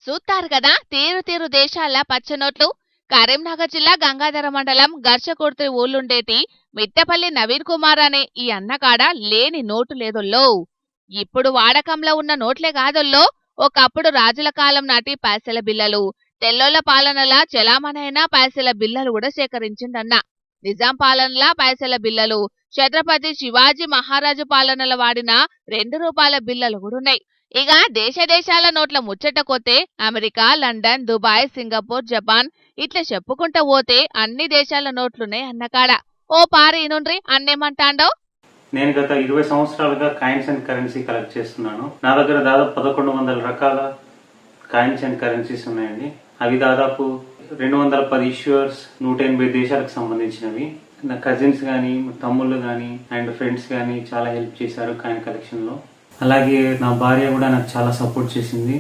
చూస్తారు కదా తీరు తీరు దేశాల పచ్చనోట్లు. కరీంనగర్ జిల్లా గంగాధర మండలం గర్షకుర్తి ఊళ్ళుండేటి మిట్టపల్లి నవీన్ కుమార్ అనే ఈ అన్నకాడ లేని నోటు లేదొల్లో. ఇప్పుడు వాడకంలో ఉన్న నోట్లే కాదొల్లో, ఒకప్పుడు రాజుల కాలం నాటి పైసల బిల్లలు, తెల్లోళ్ల పాలనలా చలామణైన పైసల బిల్లలు కూడా సేకరించిండన్న. నిజాం పాలనలా పైసల బిల్లలు, ఛత్రపతి శివాజీ మహారాజు పాలనల వాడిన రూ. 2 బిల్లలు కూడా ఉన్నాయి. ఇక దేశ దేశాల నోట్ల ముచ్చట కొతే America, London, Dubai, Singapore, Japan ఇట్లా చెప్పుకుంటా పోతే అన్ని దేశాల నోట్లున్నాయి అన్నకాడ. ఓ పారి ఇనుండ్రి అన్నేమంటాండో. నేను గత 20 సంవత్సరాలుగా కాయిన్స్ అండ్ కరెన్సీ కలెక్ట్ చేస్తున్నాను. నా దగ్గర దాదాపు 1100 రకాల కాయిన్స్ అండ్ కరెన్సీస్ ఉన్నాయండి. అవి దాదాపు 210 ఇష్యూర్స్, 180 దేశాలకు సంబంధించినవి. నా కజిన్స్ కానీ, తమ్ముళ్ళు కానీ అండ్ ఫ్రెండ్స్ కానీ చాలా హెల్ప్ చేశారు కాయిన్ కలెక్షన్లో. అలాగే నా భార్య కూడా నాకు చాలా సపోర్ట్ చేసింది.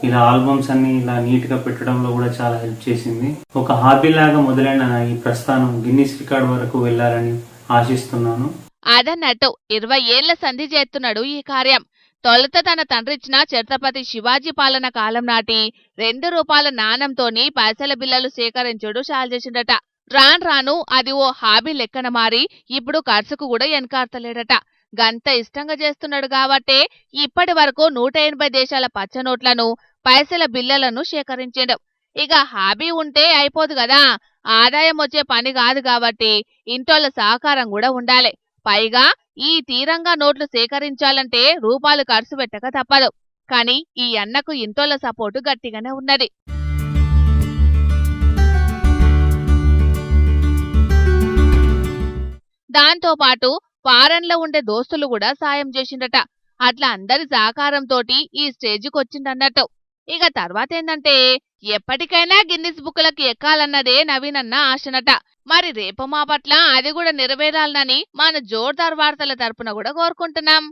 ఇలా ఆల్బమ్స్ అన్ని ఇలా నీట్గా పెట్టడంలో కూడా చాలా హెల్ప్ చేసింది. ఒక హాబీ లాగా మొదలైన ఈ ప్రస్థానం గిన్నిస్ రికార్డ్ వరకు వెళ్లాలని ఆశిస్తున్నాను. అదన్నట్టు 20 ఏళ్ల సంధి చేస్తున్నాడు ఈ కార్యం. తొలుత తన తండ్రిచ్చిన ఛత్రపతి శివాజీ పాలన కాలం నాటి రూ. 2 నాణంతోని పైసల బిల్లలు సేకరించుడు చాలు చేసిండట. రాను రాను అది ఓ హాబీ లెక్కన మారి ఇప్పుడు ఖర్చుకు కూడా వెనకార్తలేడట. గంత ఇష్టంగా చేస్తున్నాడు కాబట్టే ఇప్పటి వరకు 180 దేశాల పచ్చనోట్లను, పైసల బిల్లలను సేకరించాడు. ఇక హాబీ ఉంటే అయిపోదు కదా, ఆదాయం వచ్చే పని కాదు కాబట్టి ఇంటోళ్ళ సహకారం కూడా ఉండాలి. పైగా ఈ తీరంగా నోట్లు సేకరించాలంటే రూపాయలు ఖర్చు పెట్టక తప్పదు. కానీ ఈ అన్నకు ఇంటోళ్ళ సపోర్టు గట్టిగానే ఉన్నది. దాంతో పాటు ఫారెన్లో ఉండే దోస్తులు కూడా సాయం చేసిండట. అట్లా అందరి సహకారంతోటి ఈ స్టేజ్కి వచ్చిండన్నట్టు. ఇక తర్వాత ఏందంటే ఎప్పటికైనా గిన్నిస్ బుక్లకు ఎక్కాలన్నదే నవీన్ అన్న ఆశనట. మరి రేపు మా పట్ల అది కూడా నెరవేరాలనని మన జోర్దార్ వార్తల తరపున కూడా కోరుకుంటున్నాం.